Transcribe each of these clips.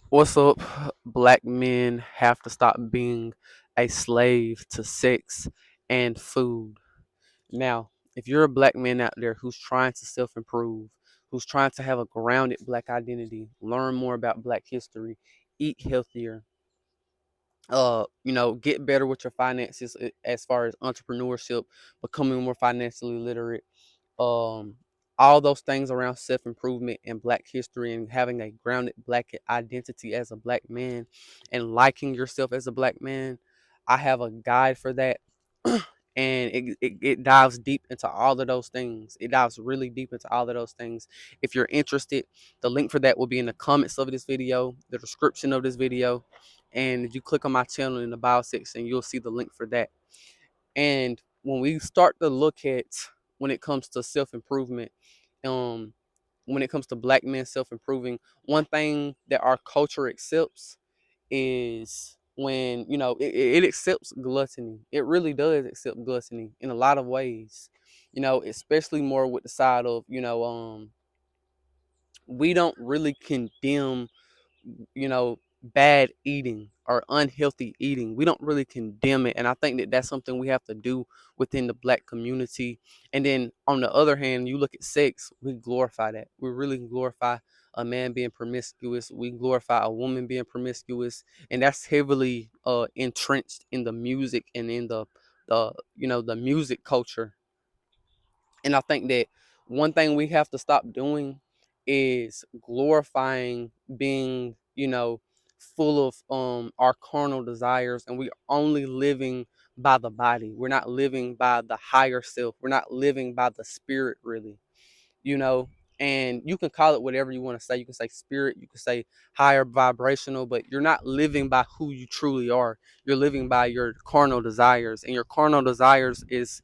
What's up? Black men have to stop being a slave to sex and food. Now, if you're a black man out there who's trying to self improve, who's trying to have a grounded black identity, learn more about black history, eat healthier, get better with your finances as far as entrepreneurship, becoming more financially literate, um all those things around self-improvement and black history and having a grounded black identity as a black man and liking yourself as a black man. I have a guide for that. And it dives deep into all of those things. It dives really deep into all of those things. If you're interested, the link for that will be in the comments of this video, the description of this video, and if you click on my channel in the bio section, you'll see the link for that. And when we start to look at, when it comes to self-improvement, um when it comes to black men self-improving, one thing that our culture accepts is when, it accepts gluttony. It really does accept gluttony in a lot of ways, especially more with the side of, we don't really condemn, bad eating or unhealthy eating. We don't really condemn it. And I think that that's something we have to do within the black community. And then on the other hand, you look at sex, we glorify that. We really glorify a man being promiscuous. We glorify a woman being promiscuous. And that's heavily entrenched in the music and in the music culture. And I think that one thing we have to stop doing is glorifying being, full of our carnal desires, and we only living by the body. We're not living by the higher self. We're not living by the spirit really, you know. And you can call it whatever you want to say. You can say spirit, you can say higher vibrational, but you're not living by who you truly are. You're living by your carnal desires, and your carnal desires is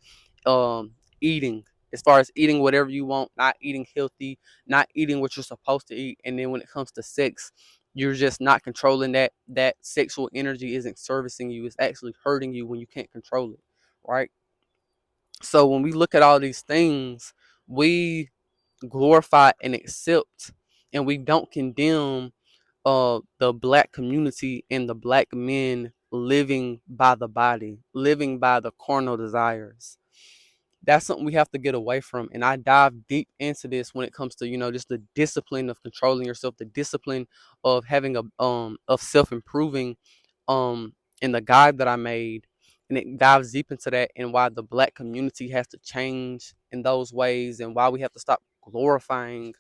eating. As far as eating whatever you want, not eating healthy, not eating what you're supposed to eat. And then when it comes to sex, you're just not controlling that sexual energy isn't servicing you. It's actually hurting you when you can't control it, right? So when we look at all these things, we glorify and accept, and we don't condemn the black community and the black men living by the body, living by the carnal desires. That's something we have to get away from. And I dive deep into this when it comes to, just the discipline of controlling yourself, the discipline of having a of self-improving, um in the guide that I made. And it dives deep into that, and why the black community has to change in those ways, and why glorifying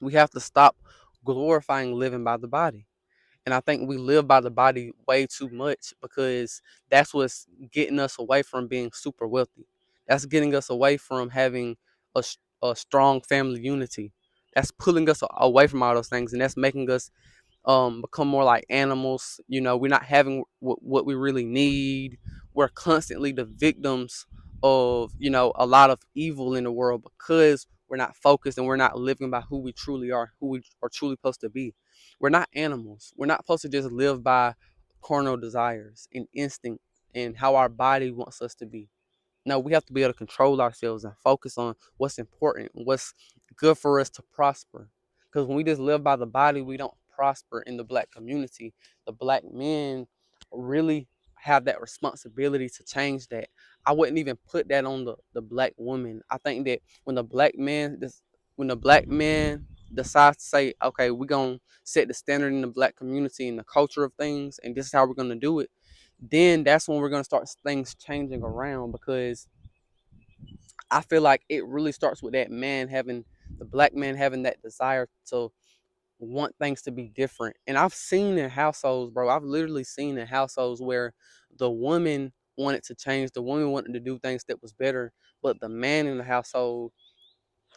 we have to stop glorifying living by the body. And I think we live by the body way too much, because that's what's getting us away from being super wealthy. That's getting us away from having a strong family unity. That's pulling us away from all those things, and that's making us become more like animals. We're not having what we really need. We're constantly the victims of, a lot of evil in the world, because we're not focused and we're not living by who we truly are, who we are truly supposed to be. We're not animals. We're not supposed to just live by carnal desires and instinct and how our body wants us to be. No, we have to be able to control ourselves and focus on what's important, what's good for us to prosper. Because when we just live by the body, we don't prosper in the black community. The black men really have that responsibility to change that. I wouldn't even put that on the black woman. I think that when the black man decides to say, okay, we're gonna set the standard in the black community and the culture of things, and this is how we're gonna do it, then that's when we're going to start things changing around. Because I feel like it really starts with the black man having that desire to want things to be different. And I've seen in households, bro, I've literally seen in households where the woman wanted to change, the woman wanted to do things that was better, but the man in the household,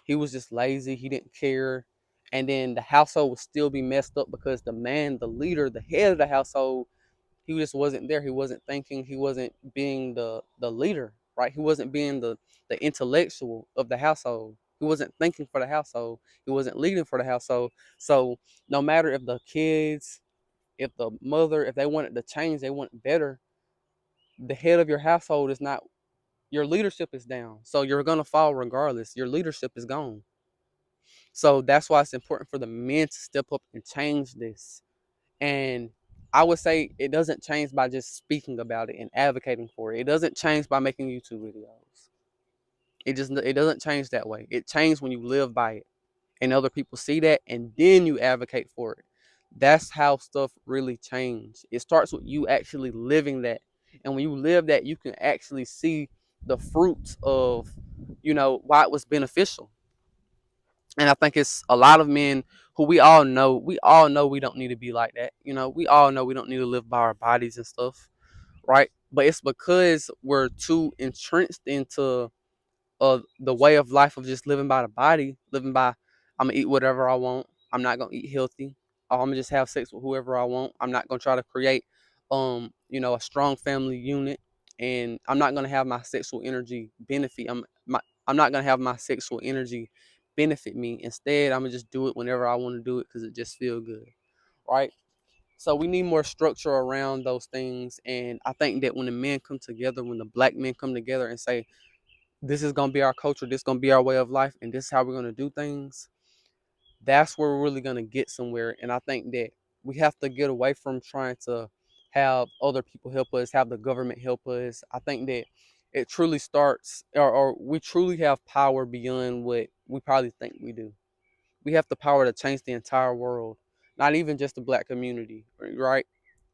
he was just lazy, he didn't care. And then the household would still be messed up because the man, the leader, the head of the household, he just wasn't there. He wasn't thinking. He wasn't being the leader, right? He wasn't being the intellectual of the household. He wasn't thinking for the household. He wasn't leading for the household. So no matter if the kids, if the mother, if they wanted to change, they want better, the head of your household is not, your leadership is down. So you're gonna fall regardless. Your leadership is gone. So that's why it's important for the men to step up and change this. And I would say it doesn't change by just speaking about it and advocating for it. It doesn't change by making YouTube videos. It doesn't change that way. It changes when you live by it and other people see that and then you advocate for it. That's how stuff really change. It starts with you actually living that. And when you live that, you can actually see the fruits of, why it was beneficial. And I think it's a lot of men who we all know we don't need to be like that. We all know we don't need to live by our bodies and stuff, right? But it's because we're too entrenched into the way of life of just living by the body, living by I'm gonna eat whatever I want. I'm not gonna eat healthy. I'm gonna just have sex with whoever I want. I'm not gonna try to create a strong family unit, and I'm not gonna have my sexual energy benefit. I'm not gonna have my sexual energy benefit me. Instead, I'm gonna just do it whenever I want to do it because it just feels good, right? So we need more structure around those things, and I think that when the men come together, when the black men come together and say, this is gonna be our culture, this is gonna be our way of life, and this is how we're gonna do things, that's where we're really gonna get somewhere. And I think that we have to get away from trying to have other people help us, have the government help us. I think that it truly starts, or we truly have power beyond what we probably think we do. We have the power to change the entire world, not even just the black community, right?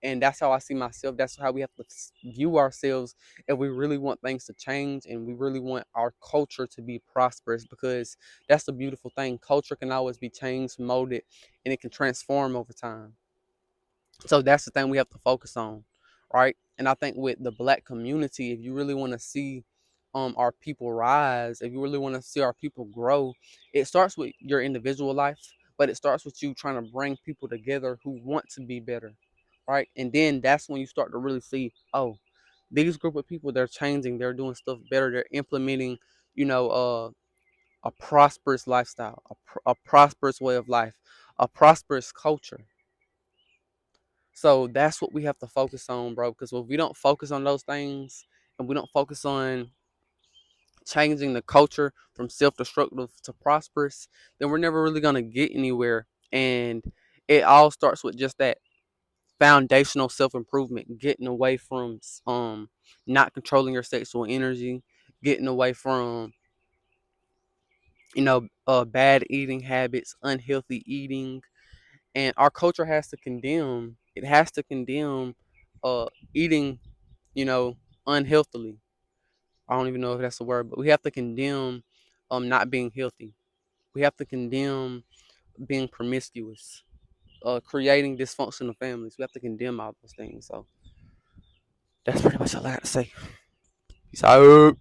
And that's how I see myself. That's how we have to view ourselves if we really want things to change and we really want our culture to be prosperous, because that's the beautiful thing. Culture can always be changed, molded, and it can transform over time. So that's the thing we have to focus on, right? And I think with the black community, if you really want to see our people rise, if you really want to see our people grow, it starts with your individual life, but it starts with you trying to bring people together who want to be better, right? And then that's when you start to really see, oh, these group of people, they're changing, they're doing stuff better, they're implementing, you know, a prosperous lifestyle, a prosperous way of life, a prosperous culture. So that's what we have to focus on, bro. Because if we don't focus on those things and we don't focus on changing the culture from self-destructive to prosperous, then we're never really gonna get anywhere. And it all starts with just that foundational self-improvement, getting away from not controlling your sexual energy, getting away from bad eating habits, unhealthy eating. And our culture has to condemn. It has to condemn eating, you know, unhealthily. I don't even know if that's a word, but we have to condemn not being healthy. We have to condemn being promiscuous, creating dysfunctional families. We have to condemn all those things. So that's pretty much all I got to say. Peace out.